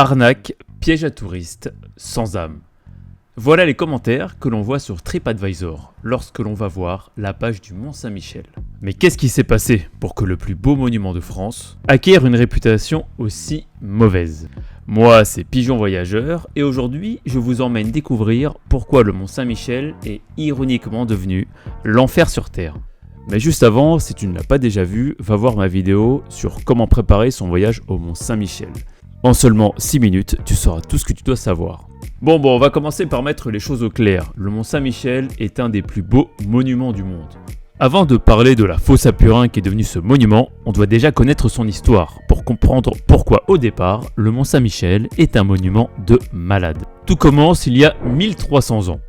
Arnaque, piège à touristes, sans âme. Voilà les commentaires que l'on voit sur TripAdvisor lorsque l'on va voir la page du Mont-Saint-Michel. Mais qu'est-ce qui s'est passé pour que le plus beau monument de France acquiert une réputation aussi mauvaise ? Moi, c'est Pigeon Voyageur et aujourd'hui, je vous emmène découvrir pourquoi le Mont-Saint-Michel est ironiquement devenu l'enfer sur Terre. Mais juste avant, si tu ne l'as pas déjà vu, va voir ma vidéo sur comment préparer son voyage au Mont-Saint-Michel. En seulement 6 minutes, tu sauras tout ce que tu dois savoir. Bon, on va commencer par mettre les choses au clair. Le Mont-Saint-Michel est un des plus beaux monuments du monde. Avant de parler de la fosse à Purin qui est devenue ce monument, on doit déjà connaître son histoire pour comprendre pourquoi au départ, le Mont-Saint-Michel est un monument de malade. Tout commence il y a 1300 ans.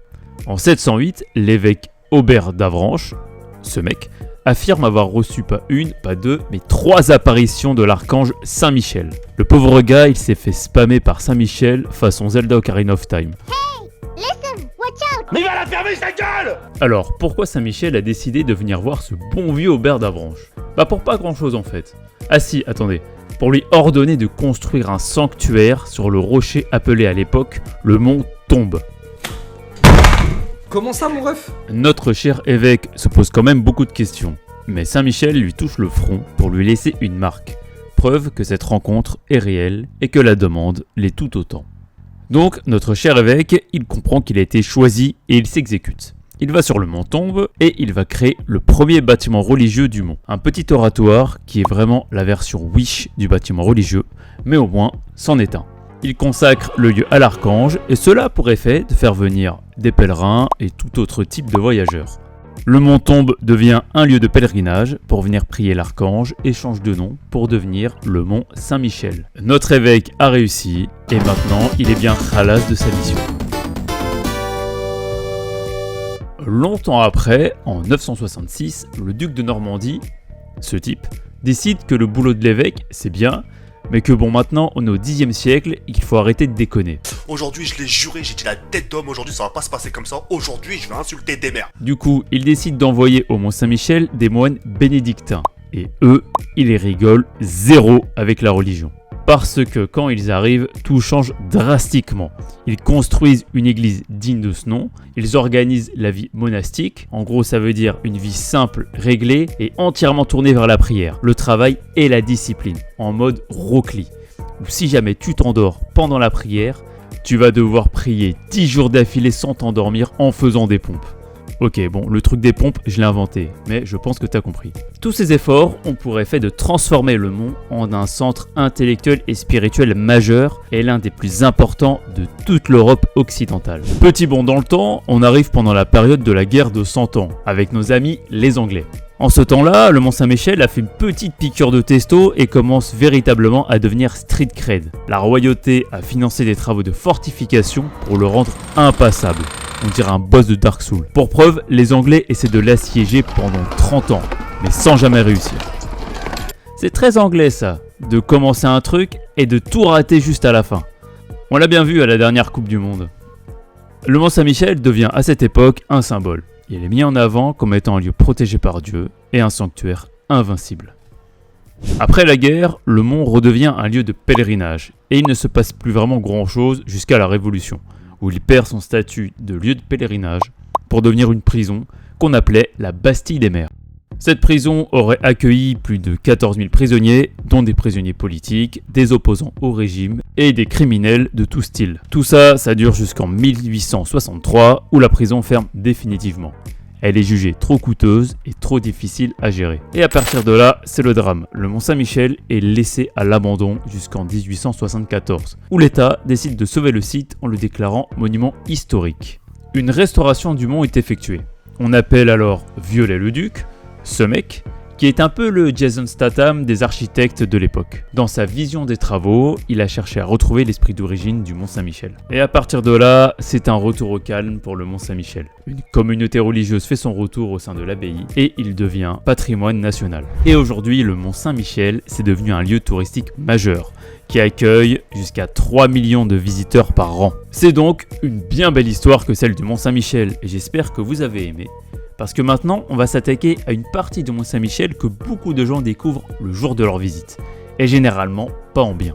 En 708, l'évêque Aubert d'Avranches, ce mec, affirme avoir reçu pas une, pas deux, mais 3 apparitions de l'archange Saint-Michel. Le pauvre gars, il s'est fait spammer par Saint-Michel façon Zelda Ocarina of Time. Hey, listen, watch out! Mais il va la fermer sa gueule! Alors, pourquoi Saint-Michel a décidé de venir voir ce bon vieux Aubert d'Avranches ? Pour pas grand chose en fait. Ah si, attendez, pour lui ordonner de construire un sanctuaire sur le rocher appelé à l'époque le mont Tombe. Comment ça, mon ref? Notre cher évêque se pose quand même beaucoup de questions, mais Saint-Michel lui touche le front pour lui laisser une marque, preuve que cette rencontre est réelle et que la demande l'est tout autant. Donc, notre cher évêque, il comprend qu'il a été choisi et il s'exécute. Il va sur le mont Tombe et il va créer le premier bâtiment religieux du mont. Un petit oratoire qui est vraiment la version Wish du bâtiment religieux, mais au moins c'en est un. Il consacre le lieu à l'archange et cela a pour effet de faire venir des pèlerins et tout autre type de voyageurs. Le mont Tombe devient un lieu de pèlerinage pour venir prier l'archange et change de nom pour devenir le mont Saint-Michel. Notre évêque a réussi et maintenant il est bien khalas de sa mission. Longtemps après, en 966, le duc de Normandie, ce type, décide que le boulot de l'évêque c'est bien, mais que maintenant on est au Xe siècle et qu'il faut arrêter de déconner. Aujourd'hui, je l'ai juré, j'ai dit la tête d'homme, aujourd'hui ça va pas se passer comme ça, aujourd'hui je vais insulter des mères. Du coup, il décide d'envoyer au Mont-Saint-Michel des moines bénédictins. Et eux, ils les rigolent zéro avec la religion. Parce que quand ils arrivent, tout change drastiquement. Ils construisent une église digne de ce nom, ils organisent la vie monastique, en gros ça veut dire une vie simple, réglée et entièrement tournée vers la prière, le travail et la discipline, en mode rocli. Ou si jamais tu t'endors pendant la prière, tu vas devoir prier 10 jours d'affilée sans t'endormir en faisant des pompes. Ok, le truc des pompes, je l'ai inventé, mais je pense que t'as compris. Tous ces efforts ont pour effet de transformer le mont en un centre intellectuel et spirituel majeur et l'un des plus importants de toute l'Europe occidentale. Petit bond dans le temps, on arrive pendant la période de la guerre de 100 ans, avec nos amis les Anglais. En ce temps-là, le Mont-Saint-Michel a fait une petite piqûre de testo et commence véritablement à devenir street cred. La royauté a financé des travaux de fortification pour le rendre impassable. On dirait un boss de Dark Souls. Pour preuve, les Anglais essaient de l'assiéger pendant 30 ans, mais sans jamais réussir. C'est très anglais ça, de commencer un truc et de tout rater juste à la fin. On l'a bien vu à la dernière Coupe du Monde. Le Mont-Saint-Michel devient à cette époque un symbole. Il est mis en avant comme étant un lieu protégé par Dieu et un sanctuaire invincible. Après la guerre, le mont redevient un lieu de pèlerinage et il ne se passe plus vraiment grand-chose jusqu'à la Révolution, où il perd son statut de lieu de pèlerinage pour devenir une prison qu'on appelait la Bastille des Mers. Cette prison aurait accueilli plus de 14 000 prisonniers, dont des prisonniers politiques, des opposants au régime et des criminels de tout style. Tout ça, ça dure jusqu'en 1863 où la prison ferme définitivement. Elle est jugée trop coûteuse et trop difficile à gérer. Et à partir de là, c'est le drame. Le Mont-Saint-Michel est laissé à l'abandon jusqu'en 1874, où l'État décide de sauver le site en le déclarant monument historique. Une restauration du mont est effectuée. On appelle alors Viollet-le-Duc, ce mec, qui est un peu le Jason Statham des architectes de l'époque. Dans sa vision des travaux, il a cherché à retrouver l'esprit d'origine du Mont-Saint-Michel. Et à partir de là, c'est un retour au calme pour le Mont-Saint-Michel. Une communauté religieuse fait son retour au sein de l'abbaye et il devient patrimoine national. Et aujourd'hui, le Mont-Saint-Michel, c'est devenu un lieu touristique majeur, qui accueille jusqu'à 3 millions de visiteurs par an. C'est donc une bien belle histoire que celle du Mont-Saint-Michel et j'espère que vous avez aimé. Parce que maintenant, on va s'attaquer à une partie du Mont-Saint-Michel que beaucoup de gens découvrent le jour de leur visite. Et généralement, pas en bien.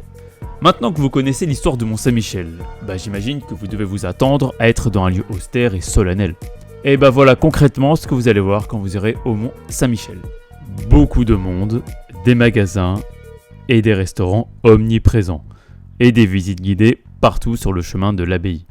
Maintenant que vous connaissez l'histoire de Mont-Saint-Michel, j'imagine que vous devez vous attendre à être dans un lieu austère et solennel. Et voilà concrètement ce que vous allez voir quand vous irez au Mont-Saint-Michel. Beaucoup de monde, des magasins et des restaurants omniprésents, et des visites guidées partout sur le chemin de l'abbaye.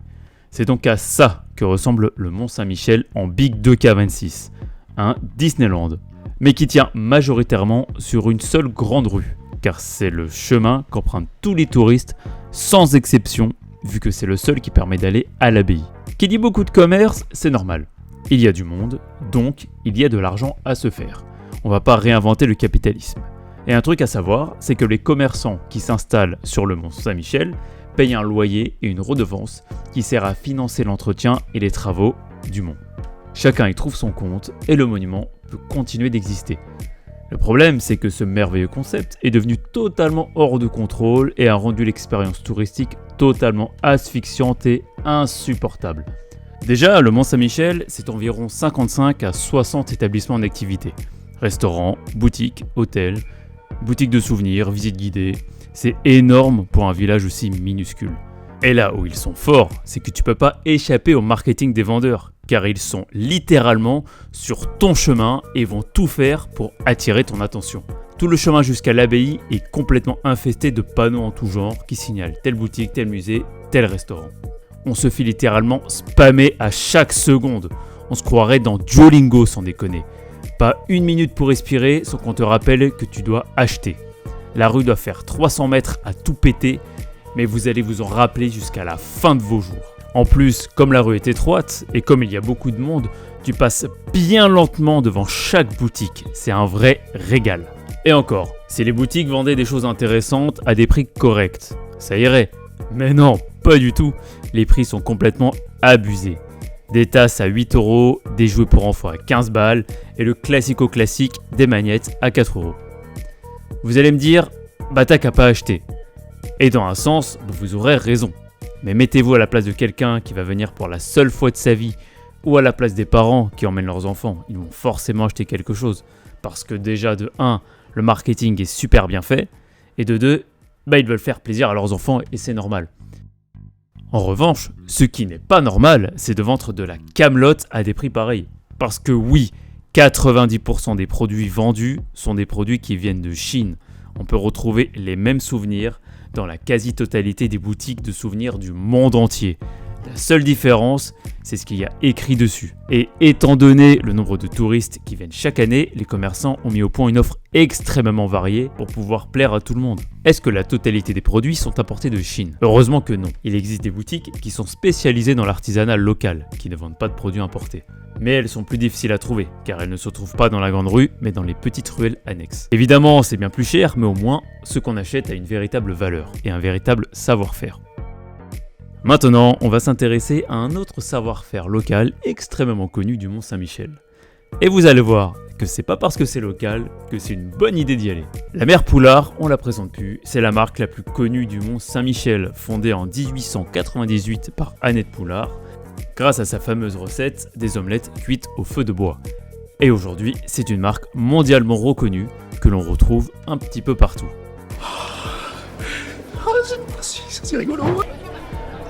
C'est donc à ça que ressemble le Mont-Saint-Michel en Big 2K26, un Disneyland, mais qui tient majoritairement sur une seule grande rue, car c'est le chemin qu'empruntent tous les touristes sans exception, vu que c'est le seul qui permet d'aller à l'abbaye. Qui dit beaucoup de commerce, c'est normal. Il y a du monde, donc il y a de l'argent à se faire. On va pas réinventer le capitalisme. Et un truc à savoir, c'est que les commerçants qui s'installent sur le Mont-Saint-Michel payent un loyer et une redevance qui sert à financer l'entretien et les travaux du mont. Chacun y trouve son compte et le monument peut continuer d'exister. Le problème, c'est que ce merveilleux concept est devenu totalement hors de contrôle et a rendu l'expérience touristique totalement asphyxiante et insupportable. Déjà, le Mont-Saint-Michel, c'est environ 55 à 60 établissements en activité. Restaurants, boutiques, hôtels, boutiques de souvenirs, visites guidées. C'est énorme pour un village aussi minuscule. Et là où ils sont forts, c'est que tu peux pas échapper au marketing des vendeurs, car ils sont littéralement sur ton chemin et vont tout faire pour attirer ton attention. Tout le chemin jusqu'à l'abbaye est complètement infesté de panneaux en tout genre qui signalent telle boutique, tel musée, tel restaurant. On se fait littéralement spammer à chaque seconde. On se croirait dans Duolingo sans déconner. Pas une minute pour respirer sans qu'on te rappelle que tu dois acheter. La rue doit faire 300 mètres à tout péter, mais vous allez vous en rappeler jusqu'à la fin de vos jours. En plus, comme la rue est étroite et comme il y a beaucoup de monde, tu passes bien lentement devant chaque boutique. C'est un vrai régal. Et encore, si les boutiques vendaient des choses intéressantes à des prix corrects, ça irait. Mais non, pas du tout. Les prix sont complètement abusés. Des tasses à 8 €, des jouets pour enfants à 15 balles et le classico-classique des magnettes à 4 €. Vous allez me dire, t'as qu'à pas acheter. Et dans un sens, vous aurez raison. Mais mettez-vous à la place de quelqu'un qui va venir pour la seule fois de sa vie, ou à la place des parents qui emmènent leurs enfants. Ils vont forcément acheter quelque chose. Parce que déjà, de 1, le marketing est super bien fait, et de 2, ils veulent faire plaisir à leurs enfants et c'est normal. En revanche, ce qui n'est pas normal, c'est de vendre de la camelote à des prix pareils. Parce que oui, 90% des produits vendus sont des produits qui viennent de Chine. On peut retrouver les mêmes souvenirs dans la quasi-totalité des boutiques de souvenirs du monde entier. La seule différence, c'est ce qu'il y a écrit dessus. Et étant donné le nombre de touristes qui viennent chaque année, les commerçants ont mis au point une offre extrêmement variée pour pouvoir plaire à tout le monde. Est-ce que la totalité des produits sont importés de Chine? Heureusement que non. Il existe des boutiques qui sont spécialisées dans l'artisanat local, qui ne vendent pas de produits importés. Mais elles sont plus difficiles à trouver, car elles ne se trouvent pas dans la grande rue, mais dans les petites ruelles annexes. Évidemment, c'est bien plus cher, mais au moins, ce qu'on achète a une véritable valeur et un véritable savoir-faire. Maintenant, on va s'intéresser à un autre savoir-faire local extrêmement connu du Mont-Saint-Michel. Et vous allez voir que c'est pas parce que c'est local que c'est une bonne idée d'y aller. La mère Poulard, on la présente plus, c'est la marque la plus connue du Mont-Saint-Michel, fondée en 1898 par Annette Poulard, grâce à sa fameuse recette des omelettes cuites au feu de bois. Et aujourd'hui, c'est une marque mondialement reconnue que l'on retrouve un petit peu partout. C'est rigolo.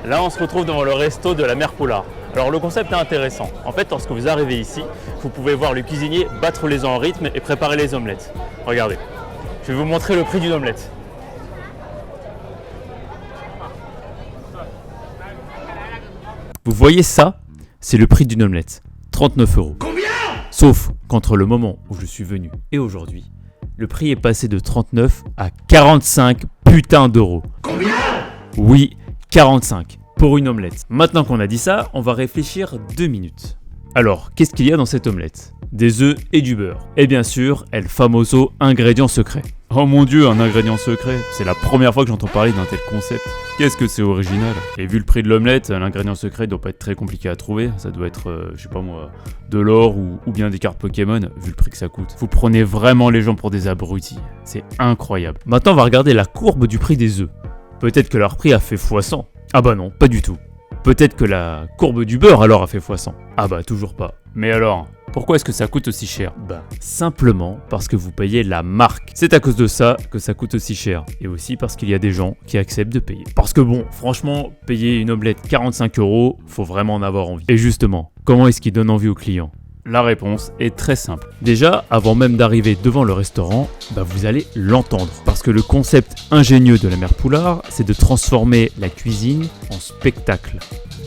Là, on se retrouve devant le resto de la mère Poulard. Alors, le concept est intéressant. En fait, lorsque vous arrivez ici, vous pouvez voir le cuisinier battre les œufs en rythme et préparer les omelettes. Regardez, je vais vous montrer le prix d'une omelette. Vous voyez ça? C'est le prix d'une omelette. 39 €. Combien? Sauf qu'entre le moment où je suis venu et aujourd'hui, le prix est passé de 39 à 45 putains d'euros. Combien? Oui, 45 pour une omelette. Maintenant qu'on a dit ça, on va réfléchir 2 minutes. Alors, qu'est-ce qu'il y a dans cette omelette? Des œufs et du beurre. Et bien sûr, El Famoso ingrédient secret. Oh mon dieu, un ingrédient secret. C'est la première fois que j'entends parler d'un tel concept. Qu'est-ce que c'est original. Et vu le prix de l'omelette, l'ingrédient secret doit pas être très compliqué à trouver. Ça doit être, je sais pas moi, de l'or ou bien des cartes Pokémon, vu le prix que ça coûte. Vous prenez vraiment les gens pour des abrutis. C'est incroyable. Maintenant, on va regarder la courbe du prix des œufs. Peut-être que leur prix a fait x100. Ah bah non, pas du tout. Peut-être que la courbe du beurre alors a fait x100. Ah bah toujours pas. Mais alors, Pourquoi est-ce que ça coûte aussi cher? Simplement parce que vous payez la marque. C'est à cause de ça que ça coûte aussi cher. Et aussi parce qu'il y a des gens qui acceptent de payer. Parce que bon, franchement, payer une omelette 45 €, faut vraiment en avoir envie. Et justement, comment est-ce qu'il donne envie aux clients? La réponse est très simple. Déjà, avant même d'arriver devant le restaurant, vous allez l'entendre. Parce que le concept ingénieux de la Mère Poulard, c'est de transformer la cuisine en spectacle.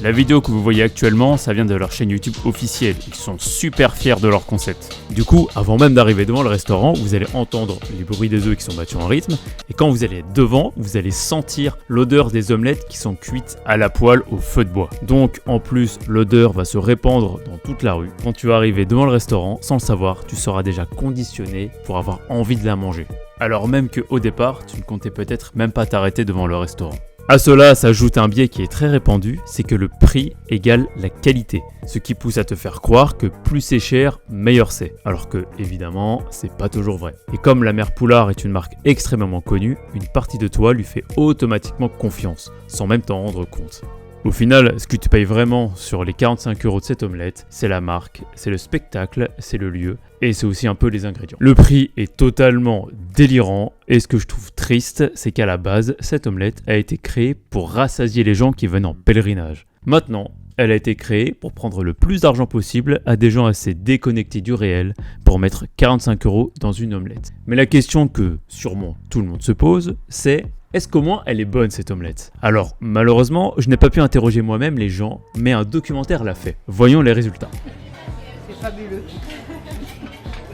La vidéo que vous voyez actuellement, ça vient de leur chaîne YouTube officielle. Ils sont super fiers de leur concept. Du coup, avant même d'arriver devant le restaurant, vous allez entendre les bruits des œufs qui sont battus en rythme. Et quand vous allez être devant, vous allez sentir l'odeur des omelettes qui sont cuites à la poêle au feu de bois. Donc, en plus, l'odeur va se répandre dans toute la rue. Quand tu vas arriver devant le restaurant, sans le savoir, tu seras déjà conditionné pour avoir envie de la manger. Alors même qu'au départ, tu ne comptais peut-être même pas t'arrêter devant le restaurant. À cela s'ajoute un biais qui est très répandu, c'est que le prix égale la qualité. Ce qui pousse à te faire croire que plus c'est cher, meilleur c'est. Alors que, évidemment, c'est pas toujours vrai. Et comme la Mère Poulard est une marque extrêmement connue, une partie de toi lui fait automatiquement confiance, sans même t'en rendre compte. Au final, ce que tu payes vraiment sur les 45 € de cette omelette, c'est la marque, c'est le spectacle, c'est le lieu et c'est aussi un peu les ingrédients. Le prix est totalement délirant et ce que je trouve triste, c'est qu'à la base, cette omelette a été créée pour rassasier les gens qui viennent en pèlerinage. Maintenant, elle a été créée pour prendre le plus d'argent possible à des gens assez déconnectés du réel pour mettre 45 € dans une omelette. Mais la question que sûrement tout le monde se pose, c'est: est-ce qu'au moins elle est bonne cette omelette? Alors, malheureusement, je n'ai pas pu interroger moi-même les gens, mais un documentaire l'a fait. Voyons les résultats. C'est fabuleux.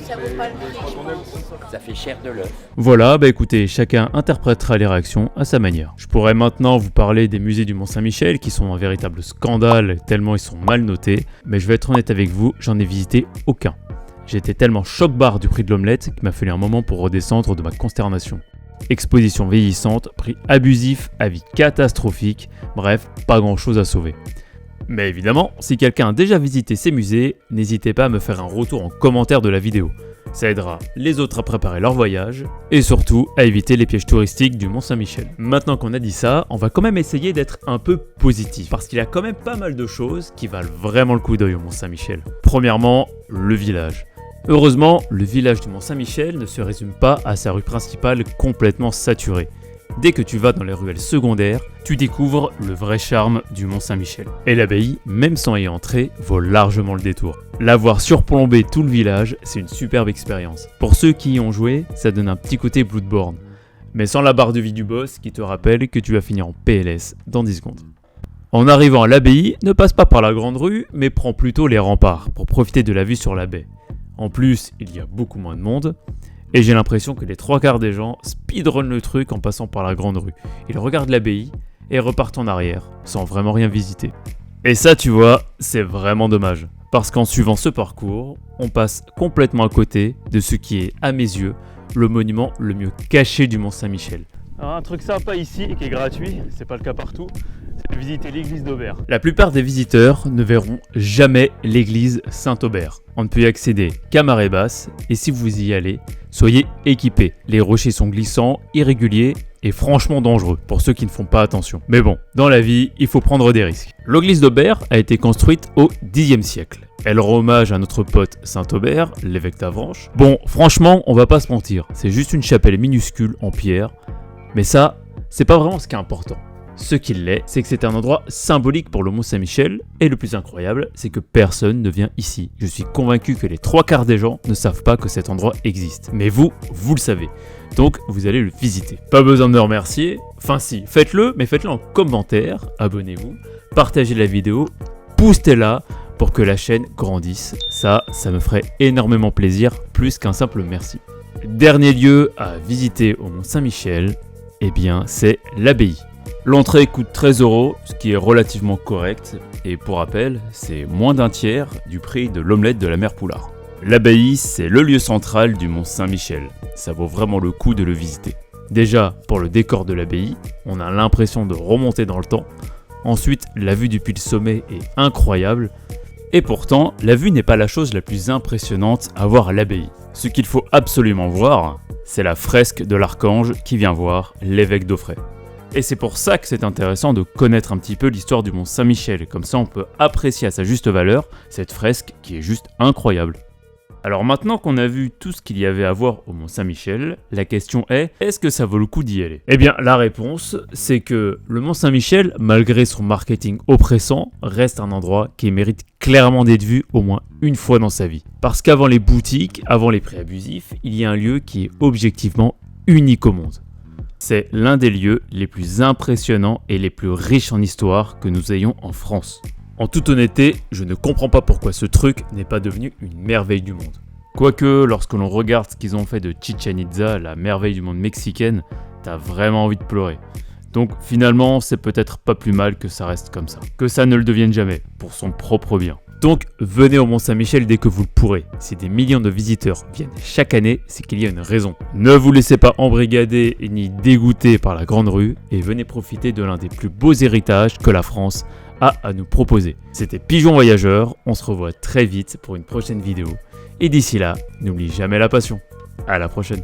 Ça vaut pas le prix, je pense. Ça fait cher de l'œuf. Voilà, écoutez, chacun interprétera les réactions à sa manière. Je pourrais maintenant vous parler des musées du Mont-Saint-Michel qui sont un véritable scandale tellement ils sont mal notés, mais je vais être honnête avec vous, j'en ai visité aucun. J'étais tellement choc-barre du prix de l'omelette qu'il m'a fallu un moment pour redescendre de ma consternation. Exposition vieillissante, prix abusif, avis catastrophique, bref, pas grand chose à sauver. Mais évidemment, si quelqu'un a déjà visité ces musées, n'hésitez pas à me faire un retour en commentaire de la vidéo. Ça aidera les autres à préparer leur voyage et surtout à éviter les pièges touristiques du Mont-Saint-Michel. Maintenant qu'on a dit ça, on va quand même essayer d'être un peu positif parce qu'il y a quand même pas mal de choses qui valent vraiment le coup d'œil au Mont-Saint-Michel. Premièrement, le village. Heureusement, le village du Mont-Saint-Michel ne se résume pas à sa rue principale complètement saturée. Dès que tu vas dans les ruelles secondaires, tu découvres le vrai charme du Mont-Saint-Michel. Et l'abbaye, même sans y entrer, vaut largement le détour. La voir surplomber tout le village, c'est une superbe expérience. Pour ceux qui y ont joué, ça donne un petit côté Bloodborne. Mais sans la barre de vie du boss qui te rappelle que tu vas finir en PLS dans 10 secondes. En arrivant à l'abbaye, ne passe pas par la grande rue, mais prends plutôt les remparts pour profiter de la vue sur la baie. En plus, il y a beaucoup moins de monde, et j'ai l'impression que les 3/4 des gens speedrunnent le truc en passant par la grande rue. Ils regardent l'abbaye et repartent en arrière, sans vraiment rien visiter. Et ça, tu vois, c'est vraiment dommage. Parce qu'en suivant ce parcours, on passe complètement à côté de ce qui est, à mes yeux, le monument le mieux caché du Mont-Saint-Michel. Alors un truc sympa ici et qui est gratuit, c'est pas le cas partout, c'est de visiter l'église d'Aubert. La plupart des visiteurs ne verront jamais l'église Saint-Aubert. On ne peut y accéder qu'à marée basse et si vous y allez, soyez équipés. Les rochers sont glissants, irréguliers et franchement dangereux pour ceux qui ne font pas attention. Mais bon, dans la vie, il faut prendre des risques. L'église d'Aubert a été construite au Xe siècle. Elle rend hommage à notre pote Saint-Aubert, l'évêque d'Avranches. Bon, franchement, on va pas se mentir, c'est juste une chapelle minuscule en pierre. Mais ça, c'est pas vraiment ce qui est important. Ce qu'il l'est, c'est que c'est un endroit symbolique pour le Mont-Saint-Michel, et le plus incroyable, c'est que personne ne vient ici. Je suis convaincu que les 3/4 des gens ne savent pas que cet endroit existe. Mais vous, vous le savez. Donc, vous allez le visiter. Pas besoin de me remercier. Enfin si, faites-le, mais faites-le en commentaire, abonnez-vous, partagez la vidéo, boostez-la pour que la chaîne grandisse. Ça me ferait énormément plaisir, plus qu'un simple merci. Dernier lieu à visiter au Mont-Saint-Michel, eh bien, c'est l'abbaye. L'entrée coûte 13 €, ce qui est relativement correct, et pour rappel, c'est moins d'un tiers du prix de l'omelette de la Mère Poulard. L'abbaye, c'est le lieu central du Mont-Saint-Michel. Ça vaut vraiment le coup de le visiter. Déjà, pour le décor de l'abbaye, on a l'impression de remonter dans le temps. Ensuite, la vue depuis le sommet est incroyable. Et pourtant, la vue n'est pas la chose la plus impressionnante à voir à l'abbaye. Ce qu'il faut absolument voir, c'est la fresque de l'archange qui vient voir l'évêque d'Auffray. Et c'est pour ça que c'est intéressant de connaître un petit peu l'histoire du Mont Saint-Michel, comme ça on peut apprécier à sa juste valeur cette fresque qui est juste incroyable. Alors maintenant qu'on a vu tout ce qu'il y avait à voir au Mont Saint-Michel, la question est-ce que ça vaut le coup d'y aller? Eh bien la réponse, c'est que le Mont Saint-Michel, malgré son marketing oppressant, reste un endroit qui mérite clairement d'être vu au moins une fois dans sa vie. Parce qu'avant les boutiques, avant les prix abusifs, il y a un lieu qui est objectivement unique au monde. C'est l'un des lieux les plus impressionnants et les plus riches en histoire que nous ayons en France. En toute honnêteté, je ne comprends pas pourquoi ce truc n'est pas devenu une merveille du monde. Quoique, lorsque l'on regarde ce qu'ils ont fait de Chichén Itzá, la merveille du monde mexicaine, t'as vraiment envie de pleurer. Donc finalement, c'est peut-être pas plus mal que ça reste comme ça. Que ça ne le devienne jamais, pour son propre bien. Donc venez au Mont Saint-Michel dès que vous le pourrez. Si des millions de visiteurs viennent chaque année, c'est qu'il y a une raison. Ne vous laissez pas embrigader ni dégoûter par la grande rue et venez profiter de l'un des plus beaux héritages que la France a à nous proposer. C'était Pigeon Voyageur, on se revoit très vite pour une prochaine vidéo. Et d'ici là, n'oublie jamais la passion. À la prochaine.